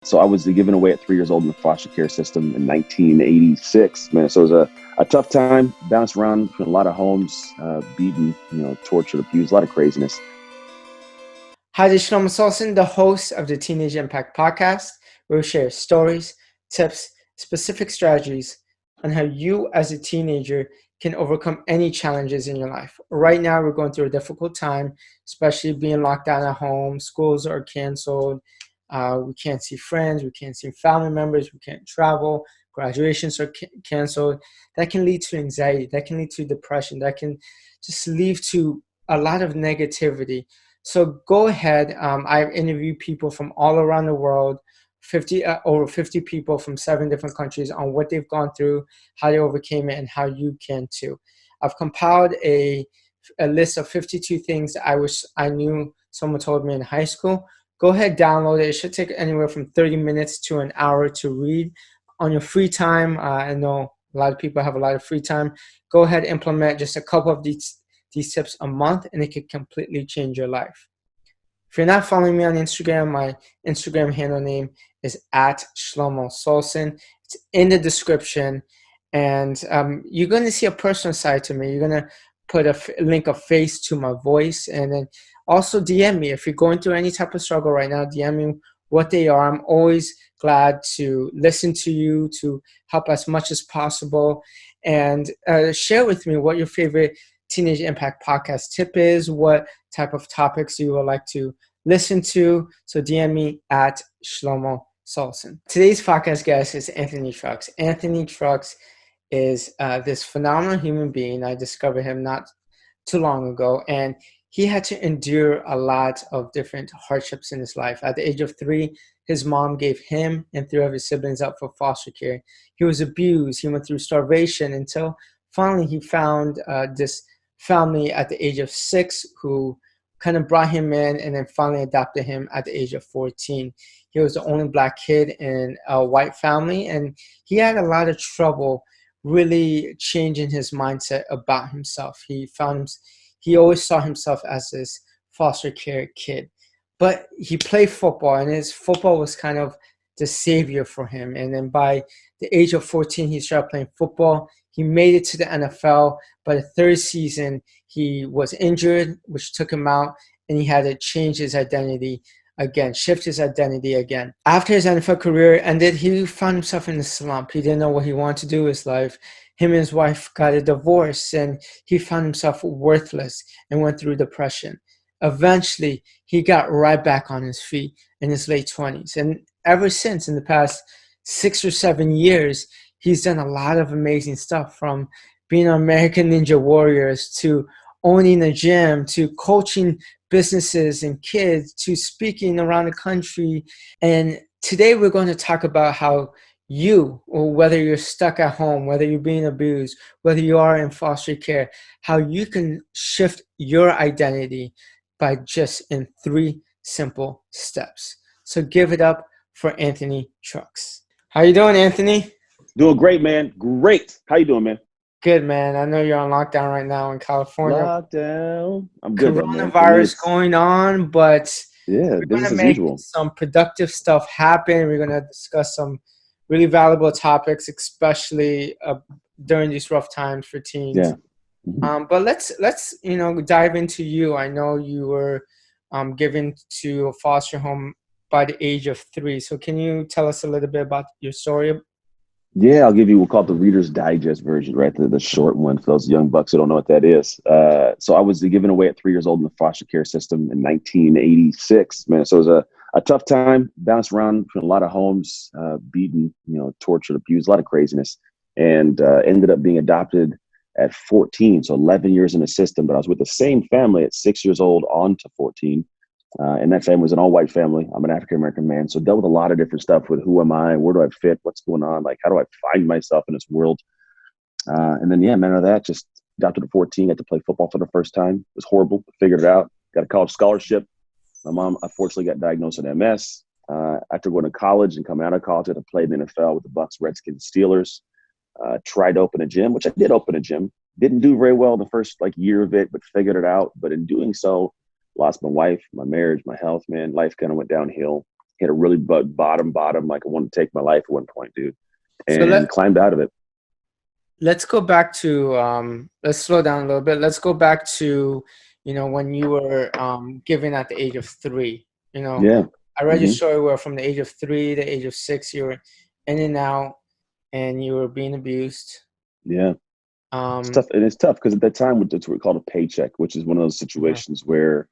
So I was given away at 3 years old in the foster care system in 1986. Man, so it was a tough time. Bounced around between a lot of homes, beaten, tortured, abused, a lot of craziness. Hi, this is Shelomo Solson, the host of the Teenage Impact Podcast, where we share stories, tips, specific strategies on how you as a teenager can overcome any challenges in your life. Right now, we're going through a difficult time, especially being locked down at home. Schools are canceled. We can't see friends. We can't see family members. We can't travel. Graduations are canceled. That can lead to anxiety. That can lead to depression. That can just lead to a lot of negativity. So go ahead. I've interviewed people from all around the world, over 50 people from 7 different countries on what they've gone through, how they overcame it, and how you can too. I've compiled a list of 52 things that I wish I knew someone told me in high school. Go ahead, download it. It should take anywhere from 30 minutes to an hour to read on your free time. I know a lot of people have a lot of free time. Go ahead, implement just a couple of these tips a month, and it could completely change your life. If you're not following me on Instagram, my Instagram handle name is at Shelomo Solson. It's in the description, and you're going to see a personal side to me. You're going to put a link of face to my voice, and then also DM me if you're going through any type of struggle right now. DM me what they are. I'm always glad to listen to you, to help as much as possible, and share with me what your favorite Teenage Impact Podcast tip is, what type of topics you would like to listen to. So DM me at Shelomo Solson. Today's podcast guest is Anthony Trucks. Anthony Trucks is this phenomenal human being. I discovered him not too long ago, and he had to endure a lot of different hardships in his life. At the age of 3, his mom gave him and 3 of his siblings up for foster care. He was abused. He went through starvation until finally he found this family at the age of 6 who kind of brought him in and then finally adopted him at the age of 14. He was the only black kid in a white family, and he had a lot of trouble really changing his mindset about himself. He always saw himself as this foster care kid, but he played football, and his football was kind of the savior for him. And then by the age of 14, he started playing football. He made it to the NFL. By the 3rd season, he was injured, which took him out, and he had to change his identity again, shift his identity again. After his NFL career ended, he found himself in a slump. He didn't know what he wanted to do with his life. Him and his wife got a divorce, and he found himself worthless and went through depression. Eventually, he got right back on his feet in his late 20s. And ever since, in the past 6 or 7 years, he's done a lot of amazing stuff, from being on American Ninja Warriors to owning a gym to coaching businesses and kids to speaking around the country. And today we're going to talk about how you, or whether you're stuck at home, whether you're being abused, whether you are in foster care, how you can shift your identity by just in 3 simple steps. So give it up for Anthony Trucks. How you doing, Anthony? Doing great, man. Great. How you doing, man? Good, man. I know you're on lockdown right now in California. Lockdown. I'm good though, man. For me, Coronavirus it's going on, but we're going business to as make usual. some productive stuff happen. We're going to discuss some really valuable topics, especially during these rough times for teens. Yeah. Mhm. But let's dive into you. I know you were given to a foster home by the age of 3. So can you tell us a little bit about your story? Yeah, I'll give you, we'll call it the Reader's Digest version, right? The short one for those young bucks who don't know what that is. So I was given away at 3 years old in the foster care system in 1986. Man, so it was a tough time. Bounced around between a lot of homes, beaten, tortured, abused, a lot of craziness, and ended up being adopted at 14. So 11 years in the system, but I was with the same family at 6 years old on to 14. And that family was an all-white family. I'm an African-American man, so dealt with a lot of different stuff with who am I, where do I fit, what's going on, like how do I find myself in this world? And then, yeah, man, out of that, just adopted at 14, got to play football for the first time. It was horrible, but figured it out. Got a college scholarship. My mom, unfortunately, got diagnosed with MS. After going to college and coming out of college, I had to play in the NFL with the Bucks, Redskins, Steelers. Tried to open a gym, which I did open a gym. Didn't do very well the first year of it, but figured it out. But in doing so, lost my wife, my marriage, my health, man. Life kind of went downhill. hit a really bottom, like I wanted to take my life at one point, dude, So and climbed out of it. let's go back to let's slow down a little bit. Let's go back to, when you were given at the age of 3. Yeah. I read your Hmm. story where from the age of 3 to the age of 6 you were in and out and you were being abused. Yeah. It's Um, tough. And it's tough because at that time, it's what we call a paycheck, which is one of those situations where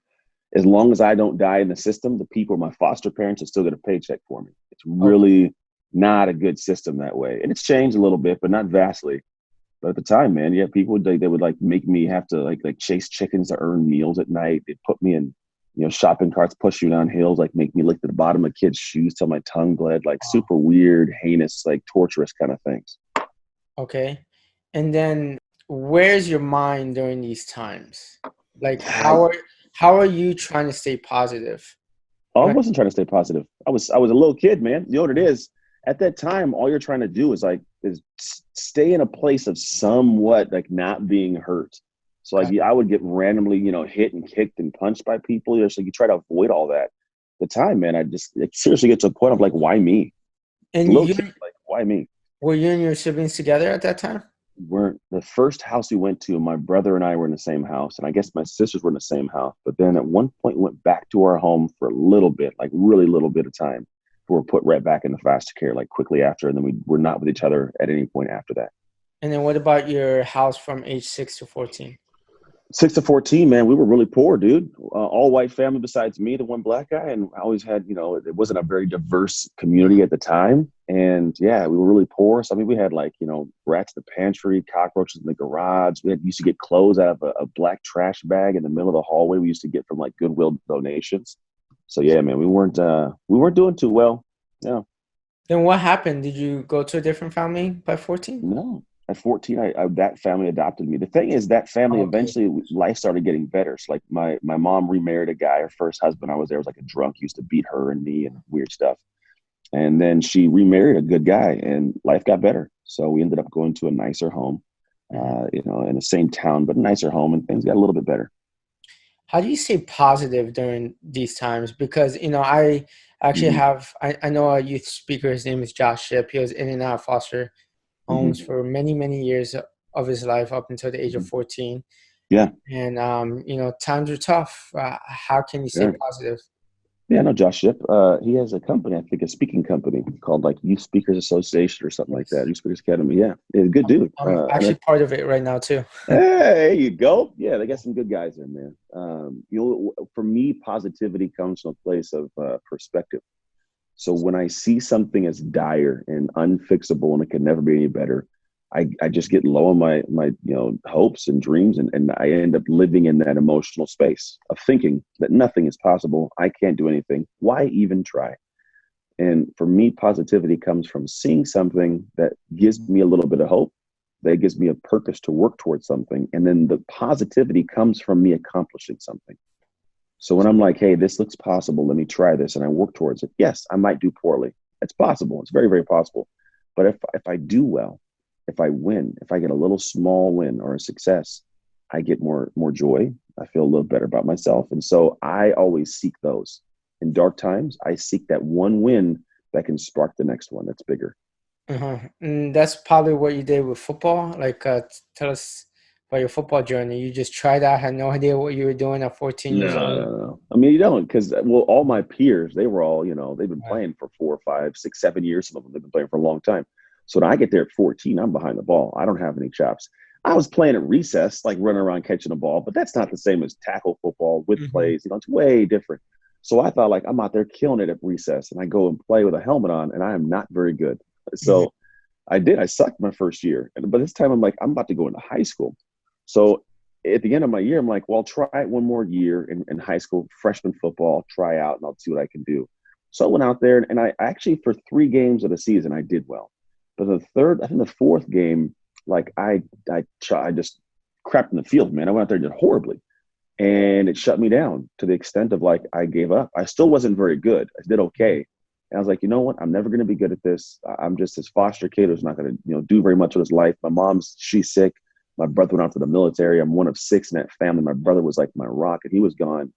as long as I don't die in the system, the people, my foster parents, will still get a paycheck for me. It's okay. really not a good system that way. And it's changed a little bit, but not vastly. But at the time, man, yeah, people they would like make me have to like chase chickens to earn meals at night. They'd put me in, shopping carts, push you down hills, like make me lick the bottom of kids' shoes till my tongue bled, like super weird, heinous, like torturous kind of things. Okay. And then where's your mind during these times? Like I, how are you trying to stay positive? I Right. wasn't trying to stay positive. I was a little kid, man. You know what it is? At that time, all you're trying to do is stay in a place of somewhat like not being hurt. So like Okay. I would get randomly, hit and kicked and punched by people. So you try to avoid all that. At the time, man, I just like, seriously get to a point of like, why me? A And little kid, like, why me? were you and your siblings together at that time? We're the first house we went to, my brother and I were in the same house, and I guess my sisters were in the same house. But then at one point, we went back to our home for a little bit, like really little bit of time. We were put right back into foster care, like quickly after, and then we were not with each other at any point after that. And then what about your house from age 6 to 14? 6 to 14, man, we were really poor, dude. All white family besides me, the one black guy, and I always had, it wasn't a very diverse community at the time, and yeah, we were really poor. So I mean, we had like, rats in the pantry, cockroaches in the garage. Used to get clothes out of a black trash bag in the middle of the hallway. We used to get from like Goodwill donations. So yeah, man, we weren't doing too well. Yeah. Then what happened? Did you go to a different family by 14? No, at 14, that family adopted me. The thing is, that family Okay. eventually life started getting better. So like my mom remarried a guy. Her first husband, I was there, was like a drunk, used to beat her and me and weird stuff. And then she remarried a good guy, and life got better. So we ended up going to a nicer home, Mhm. in the same town, but a nicer home, and things got a little bit better. How do you stay positive during these times? Because, I actually Hmm. I know a youth speaker. His name is Josh Ship. He was in and out of foster homes Hmm. for many, many years of his life up until the age of Hmm. 14. Yeah, And, times are tough. How can you stay sure. positive? Yeah, no, Josh Ship. He has a company, I think, a speaking company called like Youth Speakers Association or something like that. Yes. Youth Speakers Academy. Yeah, yeah, good dude. I'm And actually part of it right now too. hey, there you go. Yeah, they got some good guys in there. For me, positivity comes from a place of perspective. So when I see something as dire and unfixable and it can never be any better, I just get low on my hopes and dreams, and I end up living in that emotional space of thinking that nothing is possible. I can't do anything. Why even try? And for me, positivity comes from seeing something that gives me a little bit of hope, that gives me a purpose to work towards something. And then the positivity comes from me accomplishing something. So when I'm like, hey, this looks possible, let me try this, and I work towards it. Yes, I might do poorly. It's possible. It's very, very possible. But if I do well, if I win, if I get a little small win or a success, I get more joy. I feel a little better about myself. And so I always seek those. In dark times, I seek that one win that can spark the next one that's bigger. Uh-huh. And that's probably what you did with football. Like, tell us about your football journey. You just tried out, had no idea what you were doing at 14 years No, old. no, no. I mean, you don't, because well, all my peers, they were all, they've been Right. playing for 4, 5, 6, 7 years. Some of them they've been playing for a long time. So when I get there at 14, I'm behind the ball. I don't have any chops. I was playing at recess, like running around catching a ball, but that's not the same as tackle football with Hmm. plays. It's way different. So I thought, like, I'm out there killing it at recess, and I go and play with a helmet on, and I am not very good. Hmm. So I did. I sucked my first year, and but this time I'm like, I'm about to go into high school. So at the end of my year, I'm like, well, I'll try it one more year in high school, freshman football, try out, and I'll see what I can do. So I went out there, and I actually, for 3 games of the season, I did well. But the third, I think the fourth game, like I just crapped in the field, man. I went out there and did horribly, and it shut me down to the extent of like I gave up. I still wasn't very good. I did okay. And I was like, you know what? I'm never going to be good at this. I'm just this foster kid who's not going to, do very much with his life. She's sick. My brother went out to the military. I'm one of 6 in that family. My brother was like my rock, and he was gone.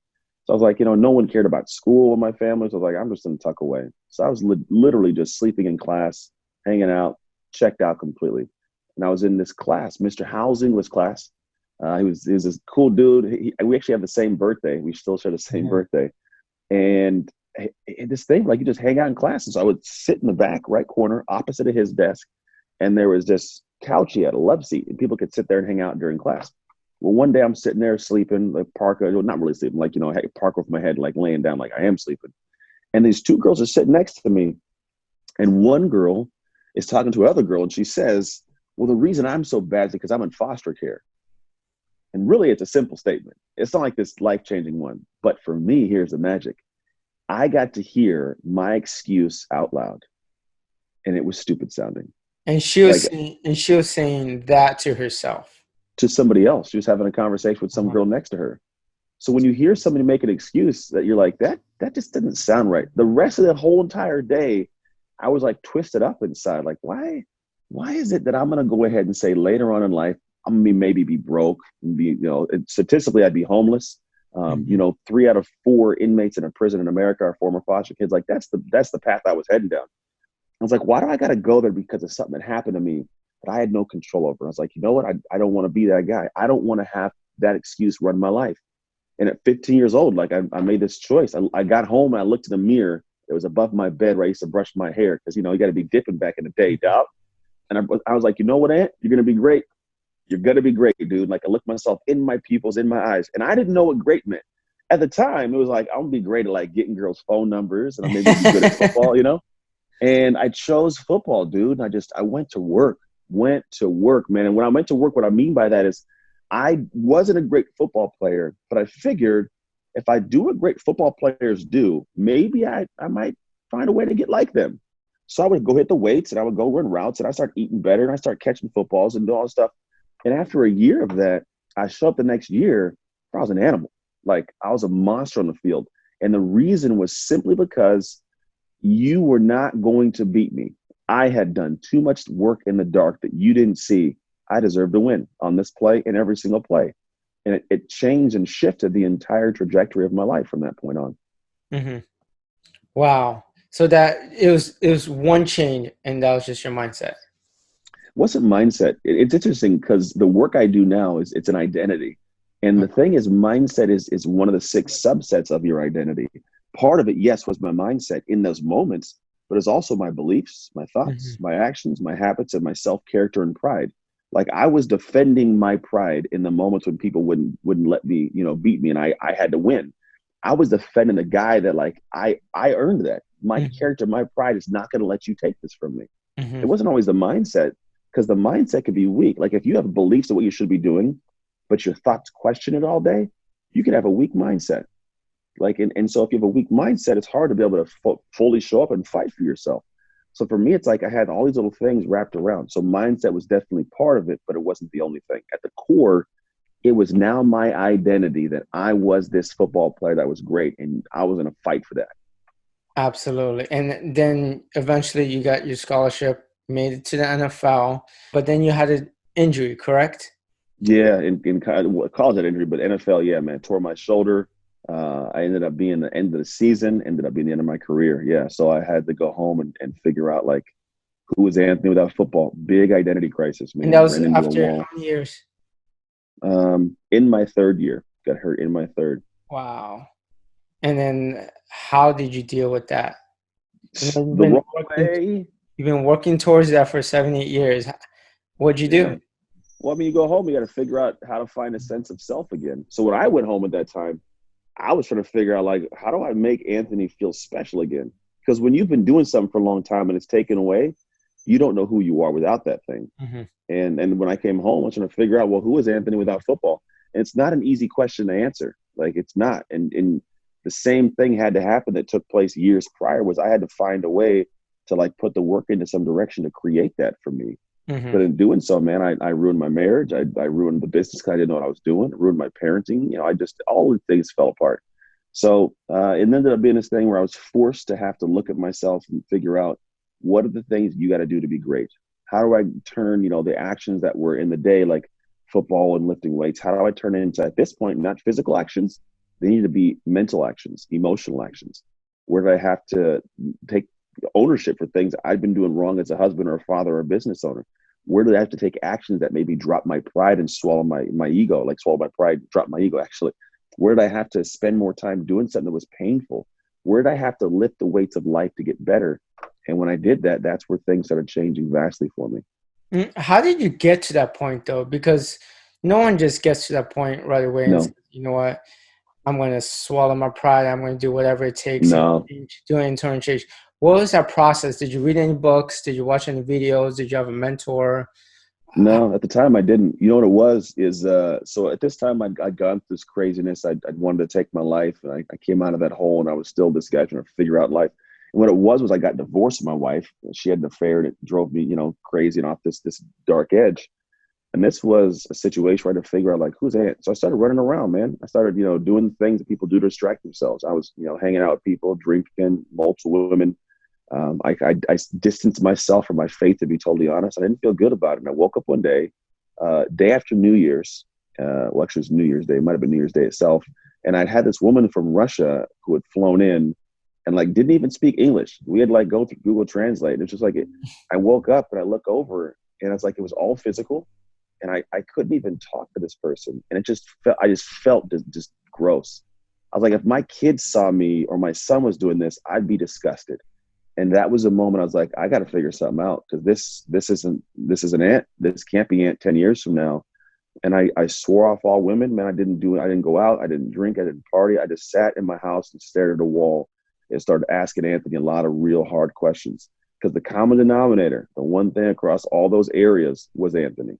So I was like, no one cared about school in my family. So I was like, I'm just going to tuck away. So I was literally just sleeping in class, hanging out, checked out completely. And I was in this class, Mr. Howell's English class. He was this cool dude. We actually have the same birthday. We still share the same Mhm. birthday. And this thing, like, you just hang out in class. And so I would sit in the back right corner opposite of his desk. And there was this couch he had, a love seat, and people could sit there and hang out during class. Well, one day I'm sitting there sleeping, like parka, not really sleeping, like, parka with my head, like laying down, like I am sleeping. And these two girls are sitting next to me. And one girl is talking to another girl, and she says, well, the reason I'm so bad is because I'm in foster care. And really, it's a simple statement. It's not like this life changing one. But for me, here's the magic. I got to hear my excuse out loud, and it was stupid sounding. Like, And she was saying that to herself. to somebody else. She was having a conversation with some Uh-huh. girl next to her. So when you hear somebody make an excuse that you're like, that just doesn't sound right. The rest of the whole entire day, I was like twisted up inside. Like, why is it that I'm gonna go ahead and say later on in life, I'm gonna maybe be broke and be, statistically I'd be homeless. Mhm. 3 out of 4 inmates in a prison in America are former foster kids. Like that's the path I was heading down. I was like, why do I gotta go there because of something that happened to me that I had no control over? I was like, you know what? I don't want to be that guy. I don't want to have that excuse run my life. And at 15 years old, like I made this choice. I got home and I looked in the mirror. It was above my bed where I used to brush my hair because, you got to be dipping back in the day, Mhm. dog. And I was like, you know what, Aunt? You're going to be great. You're going to be great, dude. Like I looked myself in my pupils, in my eyes. And I didn't know what great meant. At the time, it was like, I'm going to be great at like getting girls' phone numbers and maybe I'll be good at football. And I chose football, dude. And I went to work, man. And when I went to work, what I mean by that is I wasn't a great football player, but I figured if I do what great football players do, maybe I might find a way to get like them. So I would go hit the weights and I would go run routes and I start eating better and I start catching footballs and do all this stuff. And after a year of that, I show up the next year, I was an animal. Like I was a monster on the field. And the reason was simply because you were not going to beat me. I had done too much work in the dark that you didn't see. I deserved to win on this play and every single play. And it changed and shifted the entire trajectory of my life from that point on. Mhm. Wow. So that it was one change, and that was just your mindset. What's a mindset? It's interesting because the work I do now it's an identity. And the thing is, mindset is one of the 6 subsets of your identity. Part of it, yes, was my mindset in those moments, but it's also my beliefs, my thoughts, Mhm. my actions, my habits, and my self-character and pride. Like I was defending my pride in the moments when people wouldn't let me, beat me and I had to win. I was defending the guy that like I earned that. My Mhm. character, my pride is not going to let you take this from me. It Mhm. wasn't always the mindset because the mindset could be weak. Like if you have beliefs of what you should be doing, but your thoughts question it all day, you can have a weak mindset. Like, and so if you have a weak mindset, it's hard to be able to fully show up and fight for yourself. So for me, it's like I had all these little things wrapped around. So mindset was definitely part of it, but it wasn't the only thing. At the core, it was now my identity that I was this football player that was great, and I was going to fight for that. Absolutely. And then eventually you got your scholarship, made it to the NFL, but then you had an injury, correct? Yeah, in college that injury, but NFL, yeah, man, tore my shoulder. I ended up being the end of the season, ended up being the end of my career. Yeah, so I had to go home and figure out like who was Anthony without football. Big identity crisis, And that man. was Ran into a after wall. how many years? In my third year, got hurt in my third. Wow. And then how did you deal with that? You know, The wrong way. you've been working towards that for 7, 8 years. What'd you do? Yeah. Well, I mean, you go home, you got to figure out how to find a sense of self again. So when I went home at that time, I was trying to figure out like how do I make Anthony feel special again? Because when you've been doing something for a long time and it's taken away, you don't know who you are without that thing. Mhm. And when I came home, I was trying to figure out, well, who is Anthony without football? And it's not an easy question to answer. Like it's not. And the same thing had to happen that took place years prior was I had to find a way to like put the work into some direction to create that for me. Mhm. But in doing so, man, I ruined my marriage. I ruined the business because I didn't know what I was doing. I ruined my parenting. I just, all the things fell apart. So it ended up being this thing where I was forced to have to look at myself and figure out what are the things you got to do to be great? How do I turn, the actions that were in the day, like football and lifting weights, how do I turn it into, at this point, not physical actions, They need to be mental actions, emotional actions. Where did I have to take ownership for things I've been doing wrong as a husband or a father or a business owner? Where did I have to take actions that maybe drop my pride and swallow my ego, like swallow my pride, drop my ego actually? Where did I have to spend more time doing something that was painful? Where did I have to lift the weights of life to get better? And when I did that, that's where things started changing vastly for me. How did you get to that point though? Because no one just gets to that point right away and says, No, you know what, I'm going to swallow my pride. I'm going to do whatever it takes and no, do an internal change. What was that process? Did you read any books? Did you watch any videos? Did you have a mentor? no. At the time, I didn't. You know what it was is so at this time I'd gone through this craziness. I'd wanted to take my life, and I came out of that hole, and I was still this guy trying to figure out life. And what it was I got divorced from my wife. She had an affair, and it drove me, crazy and off this dark edge. And this was a situation where I had to figure out like who's Aunt. So I started running around, man. I started, doing the things that people do to distract themselves. I was, hanging out with people, drinking, multiple women. I distanced myself from my faith, to be totally honest. I didn't feel good about it. And I woke up one day, day after New Year's. Well, actually, it was New Year's Day. It might have been New Year's Day itself. And I'd had this woman from Russia who had flown in and like didn't even speak English. We had like go through Google Translate. And it's just like I woke up and I look over and it's like it was all physical, and I couldn't even talk to this person. And I just felt just gross. I was like, if my kids saw me or my son was doing this, I'd be disgusted. And that was a moment I was like, I got to figure something out, because this isn't Aunt. This can't be Aunt 10 years from now. And I swore off all women, man. I didn't go out. I didn't drink. I didn't party. I just sat in my house and stared at a wall and started asking Anthony a lot of real hard questions, because the common denominator, the one thing across all those areas, was Anthony.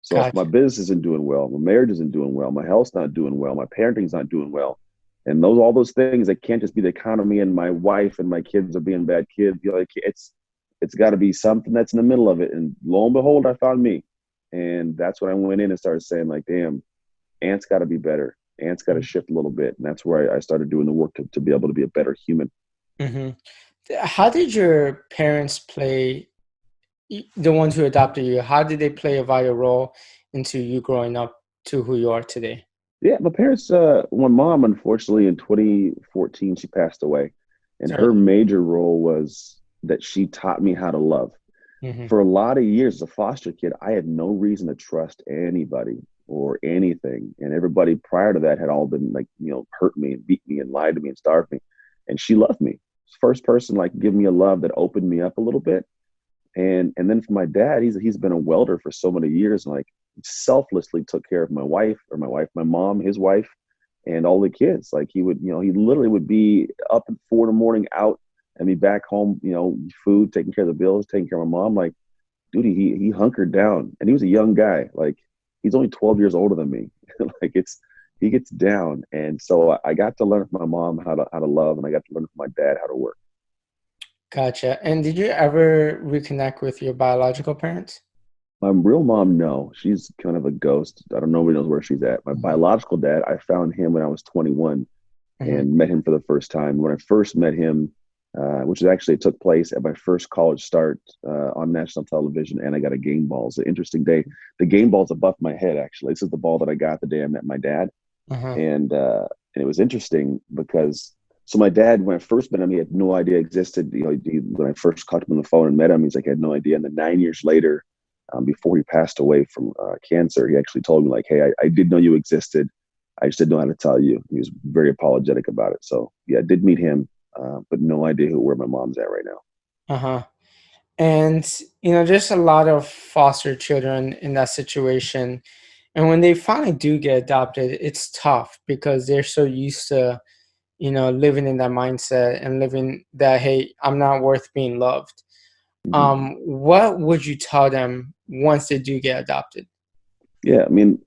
So if my Gotcha. business isn't doing well, my marriage isn't doing well, my health's not doing well, my parenting's not doing well, and all those things, that can't just be the economy and my wife and my kids are being bad kids. Like it's got to be something that's in the middle of it. And lo and behold, I found me, and that's when I went in and started saying like, damn, Ant's got to be better. Ant's got to shift a little bit, and that's where I started doing the work to be able to be a better human. Hmm. How did your parents play, the ones who adopted you, how did they play a vital role into you growing up to who you are today? Yeah, my parents, my mom, unfortunately, in 2014, she passed away. And Sorry. her major role was that she taught me how to love. Hmm. For a lot of years as a foster kid, I had no reason to trust anybody or anything. And everybody prior to that had all been like, hurt me and beat me and lied to me and starved me. And she loved me. First person like give me a love that opened me up a little bit. And then for my dad, he's been a welder for so many years, and like selflessly took care of my mom, his wife, and all the kids. Like he would, he literally would be up at 4 in the morning out and be back home, food, taking care of the bills, taking care of my mom. Like, dude, he hunkered down, and he was a young guy. Like he's only 12 years older than me. Like he gets down. And so I got to learn from my mom how to love, and I got to learn from my dad how to work. Gotcha. And did you ever reconnect with your biological parents? My real mom, no, she's kind of a ghost. I don't know. Nobody knows where she's at. My Hmm. biological dad, I found him when I was 21 Hmm. and met him for the first time. When I first met him, which is actually took place at my first college start on national television, and I got a game ball. It's an interesting day. The game ball's above my head, actually. This is the ball that I got the day I met my dad, Uh-huh. and it was interesting because so my dad, when I first met him, he had no idea existed. When I first caught him on the phone and met him, he's like, I had no idea. And then 9 years later, before he passed away from cancer, he actually told me like, "Hey, I did know you existed. I just didn't know how to tell you." He was very apologetic about it. So yeah, I did meet him, but no idea where my mom's at right now. Uh-huh. And there's a lot of foster children in that situation. And when they finally do get adopted, it's tough because they're so used to, living in that mindset and living that, hey, I'm not worth being loved. Hmm. What would you tell them once they do get adopted? Yeah, I mean,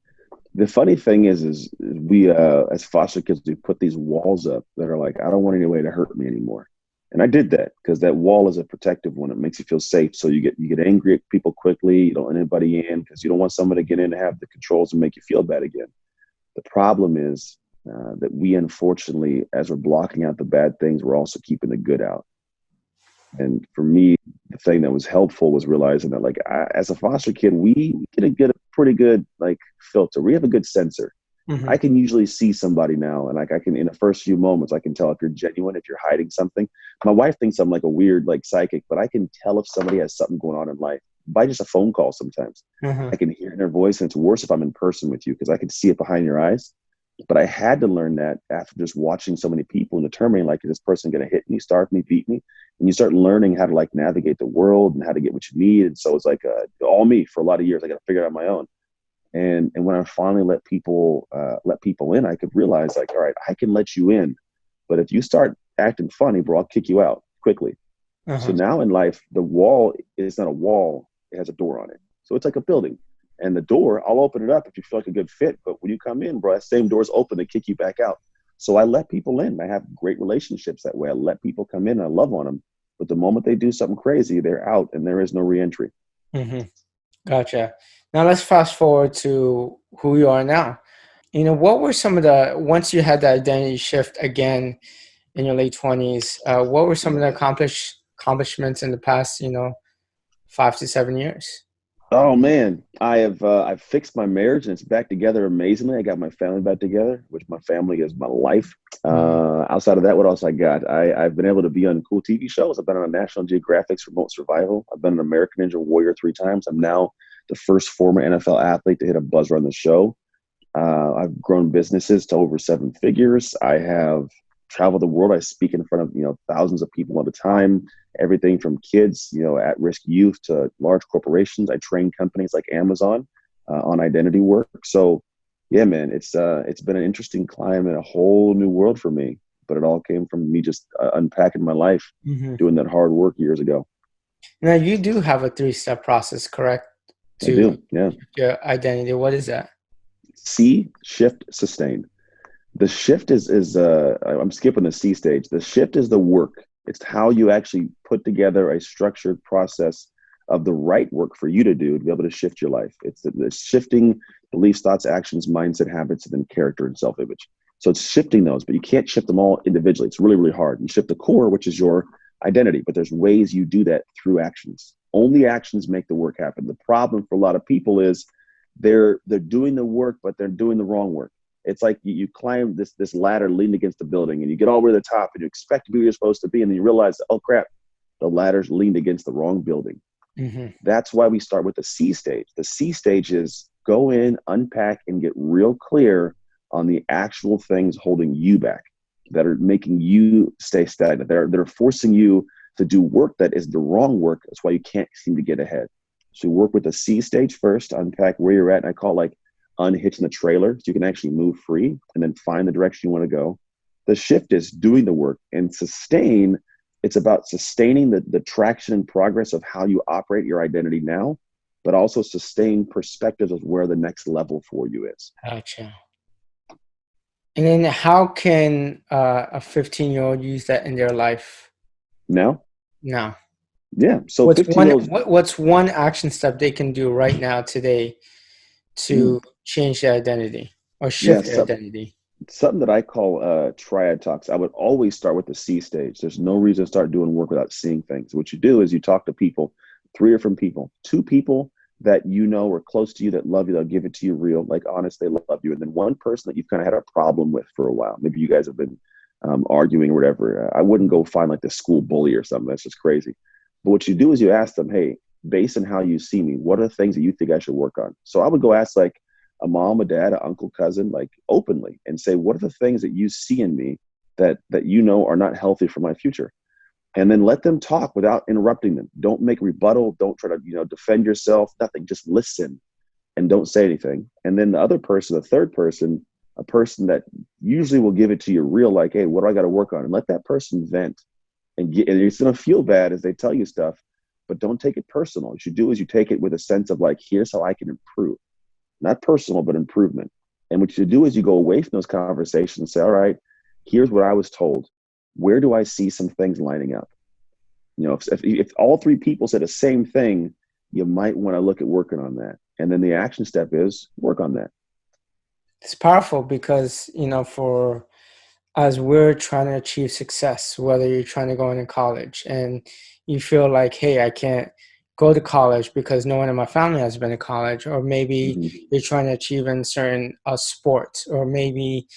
the funny thing is we as foster kids we put these walls up that are like, I don't want anybody to hurt me anymore. And I did that because that wall is a protective one. It makes you feel safe. So you get angry at people quickly. You don't let anybody in because you don't want someone to get in and have the controls and make you feel bad again. The problem is that we unfortunately, as we're blocking out the bad things, we're also keeping the good out. And for me, the thing that was helpful was realizing that, like, as a foster kid, we get a pretty good like filter. We have a good sensor. I Mm-hmm. can usually see somebody now, and like I can, in the first few moments, I can tell if you're genuine, if you're hiding something. My wife thinks I'm like a weird like psychic, but I can tell if somebody has something going on in life by just a phone call. Sometimes Mm-hmm. I can hear it in their voice, and it's worse if I'm in person with you because I can see it behind your eyes. But I had to learn that after just watching so many people and determining like, is this person going to hit me, starve me, beat me? And you start learning how to like navigate the world and how to get what you need. And so it's like all me for a lot of years. I got to figure it out on my own. And when I finally let people in, I could realize like, all right, I can let you in, but if you start acting funny, bro, I'll kick you out quickly. So Uh-huh. now in life, the wall is not a wall; it has a door on it. So it's like a building, and the door, I'll open it up if you feel like a good fit. But when you come in, bro, that same door's open to kick you back out. So I let people in. I have great relationships that way. I let people come in. And I love on them. But the moment they do something crazy, they're out, and there is no reentry. Mm-hmm. Gotcha. Now let's fast forward to who you are now. What were some of once you had the identity shift again in your late 20s, what were some of the accomplishments in the past, 5 to 7 years? Oh man, I've fixed my marriage and it's back together amazingly. I got my family back together, which my family is my life. Mm-hmm. Outside of that, what else I got? I've been able to be on cool TV shows. I've been on National Geographic's Remote Survival. I've been an American Ninja Warrior 3 times. I'm now the first former NFL athlete to hit a buzzer on the show. I've grown businesses to over 7 figures. I have traveled the world. I speak in front of thousands of people at a time. Everything from kids, at-risk youth to large corporations. I train companies like Amazon on identity work. So, yeah, man, it's been an interesting climb and a whole new world for me. But it all came from me just unpacking my life, Mm-hmm. doing that hard work years ago. Now you do have a three-step process, correct? I To do, yeah. your identity. What is that? See, shift, sustain. The shift is I'm skipping the C stage. The shift is the work. It's how you actually put together a structured process of the right work for you to do to be able to shift your life. It's the shifting beliefs, thoughts, actions, mindset, habits, and then character and self-image. So it's shifting those, but you can't shift them all individually. It's really, really hard. You shift the core, which is your identity, but there's ways you do that through actions. Only actions make the work happen. The problem for a lot of people is they're doing the work, but they're doing the wrong work. It's like you climb this ladder leaned against the building and you get all the way to the top and you expect to be where you're supposed to be. And then you realize, oh crap, the ladder's leaned against the wrong building. Mm-hmm. That's why we start with the C stage. The C stage is go in, unpack, and get real clear on the actual things holding you back that are making you stay stagnant. They're forcing you to do work that is the wrong work. That's why you can't seem to get ahead. So you work with the C stage first, unpack where you're at. And I call it like unhitching the trailer so you can actually move free and then find the direction you want to go. The shift is doing the work and sustain. It's about sustaining the traction and progress of how you operate your identity now, but also sustain perspectives of where the next level for you is. Gotcha. And then how can a 15-year-old use that in their life Now, now? yeah. So What's 15 one year olds, what's one action step they can do right now today mm, to change their identity or yeah, shift their identity? something that I call triad talks. I would always start with the C stage. There's no reason to start doing work without seeing things. What you do is you talk to people, 3 different people, 2 people that you know are close to you that love you, they'll give it to you real, like honest, they love you. And then one person that you've kind of had a problem with for a while. Maybe you guys have been arguing or whatever. I wouldn't go find like the school bully or something. That's just crazy. But what you do is you ask them, hey, based on how you see me, what are the things that you think I should work on? So I would go ask like a mom, a dad, an uncle, cousin, like openly and say, what are the things that you see in me that you know are not healthy for my future? And then let them talk without interrupting them. Don't make rebuttal. Don't try to, defend yourself, nothing. Just listen and don't say anything. And then the other person, the third person, a person that usually will give it to you real, like, hey, what do I got to work on? And let that person vent and it's going to feel bad as they tell you stuff, but don't take it personal. What you do is you take it with a sense of like, here's how I can improve, not personal, but improvement. And what you do is you go away from those conversations and say, all right, here's what I was told. Where do I see some things lining up? If all 3 people said the same thing, you might want to look at working on that. And then the action step is work on that. It's powerful because, for as we're trying to achieve success, whether you're trying to go into college and you feel like, hey, I can't go to college because no one in my family has been to college, or maybe Hmm. you're trying to achieve in certain sports, or maybe,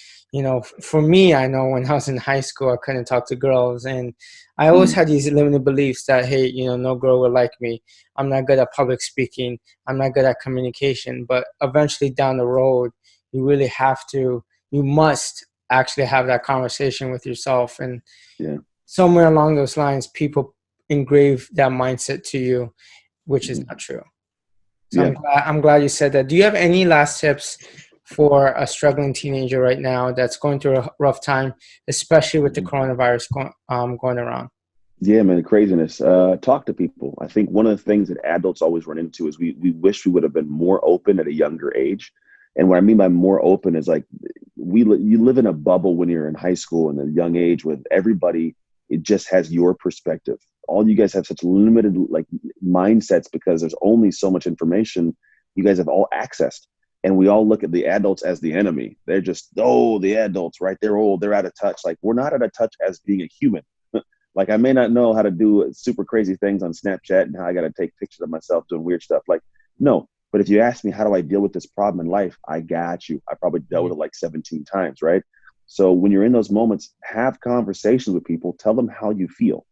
for me, I know when I was in high school, I couldn't talk to girls, and I always Mm. had these limited beliefs that, hey, no girl will like me. I'm not good at public speaking. I'm not good at communication. But eventually down the road, you really have to, you must actually have that conversation with yourself. And Yeah. somewhere along those lines, people engrave that mindset to you, which is Hmm. not true. So Yeah. I'm glad you said that. Do you have any last tips for a struggling teenager right now that's going through a rough time, especially with the Mhm. coronavirus going around? Yeah, man, the craziness. Talk to people. I think one of the things that adults always run into is we wish we would have been more open at a younger age. And what I mean by more open is like you live in a bubble when you're in high school and a young age with everybody. It just has your perspective. All you guys have such limited like mindsets because there's only so much information you guys have all accessed. And we all look at the adults as the enemy. They're just, oh, the adults, right? They're old, they're out of touch. Like we're not out of touch as being a human. Like I may not know how to do super crazy things on Snapchat and how I got to take pictures of myself doing weird stuff. Like, no. But if you ask me, how do I deal with this problem in life? I got you. I probably dealt with Mhm. it like 17 times, right? So when you're in those moments, have conversations with people, tell them how you feel.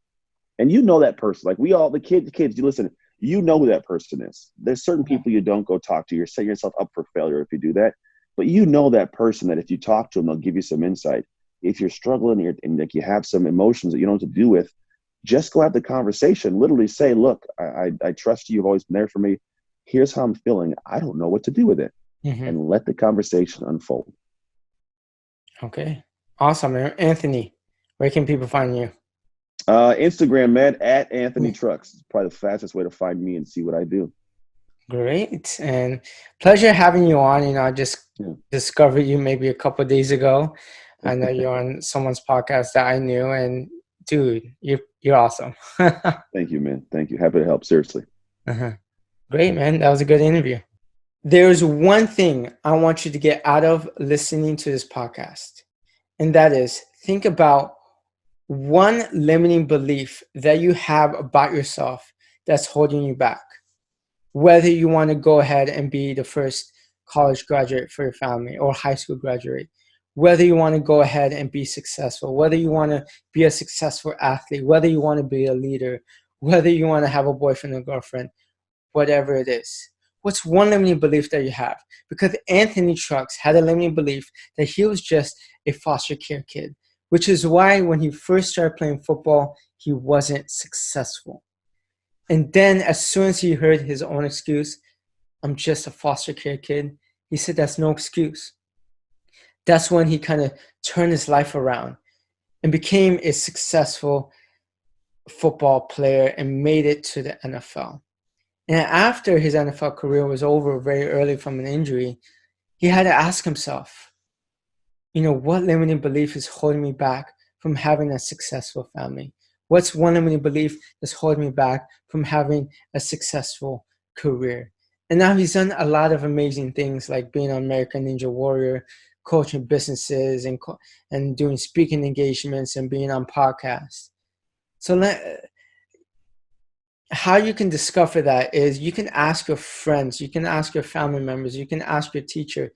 And you know that person. Like we all, the kids, you listen, you know who that person is. There's certain Yeah. people you don't go talk to. You're setting yourself up for failure if you do that. But you know that person that if you talk to them, they'll give you some insight. If you're struggling and like you have some emotions that you don't know what to do with, just go have the conversation. Literally say, look, I trust you. You've always been there for me. Here's how I'm feeling. I don't know what to do with it. Hmm. And let the conversation unfold. Okay. Awesome. Anthony, where can people find you? Instagram, man, at Anthony Yeah. Trucks. It's probably the fastest way to find me and see what I do. Great. And pleasure having you on. I just Yeah. discovered you maybe a couple of days ago. I know you're on someone's podcast that I knew, and dude, you're awesome. Thank you, man. Thank you. Happy to help. Seriously. Uh-huh. Great, man. That was a good interview. There's one thing I want you to get out of listening to this podcast, and that is think about one limiting belief that you have about yourself that's holding you back. Whether you want to go ahead and be the first college graduate for your family or high school graduate, whether you want to go ahead and be successful, whether you want to be a successful athlete, whether you want to be a leader, whether you want to have a boyfriend or girlfriend, whatever it is. What's one limiting belief that you have? Because Anthony Trucks had a limiting belief that he was just a foster care kid, which is why when he first started playing football, he wasn't successful. And then as soon as he heard his own excuse, I'm just a foster care kid, he said that's no excuse. That's when he kind of turned his life around and became a successful football player and made it to the NFL. And after his NFL career was over very early from an injury, he had to ask himself, what limiting belief is holding me back from having a successful family? What's one limiting belief that's holding me back from having a successful career? And now he's done a lot of amazing things like being an American Ninja Warrior, coaching businesses and doing speaking engagements and being on podcasts. So how you can discover that is you can ask your friends, you can ask your family members, you can ask your teacher,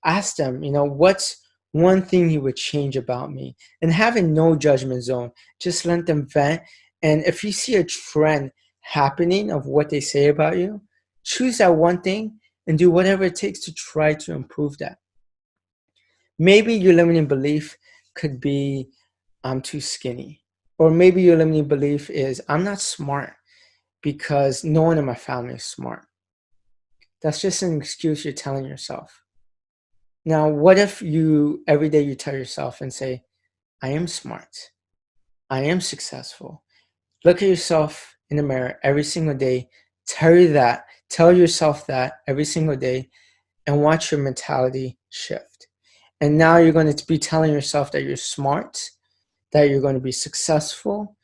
ask them, what's one thing you would change about me, and having no judgment zone, just let them vent. And if you see a trend happening of what they say about you, choose that one thing and do whatever it takes to try to improve that. Maybe your limiting belief could be I'm too skinny, or maybe your limiting belief is I'm not smart because no one in my family is smart. That's just an excuse you're telling yourself. Now, what if you every day you tell yourself and say, I am smart, I am successful. Look at yourself in the mirror every single day, tell yourself that every single day, and watch your mentality shift. And now you're going to be telling yourself that you're smart, that you're going to be successful,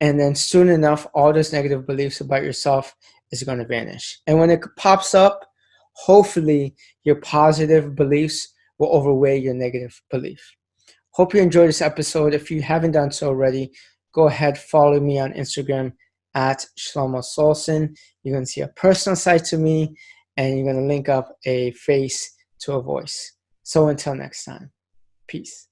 and then soon enough all those negative beliefs about yourself is going to vanish. And when it pops up, hopefully your positive beliefs will overweigh your negative belief. Hope you enjoyed this episode. If you haven't done so already, go ahead, follow me on Instagram at Shelomo Solson. You're going to see a personal side to me, and you're going to link up a face to a voice. So until next time, peace.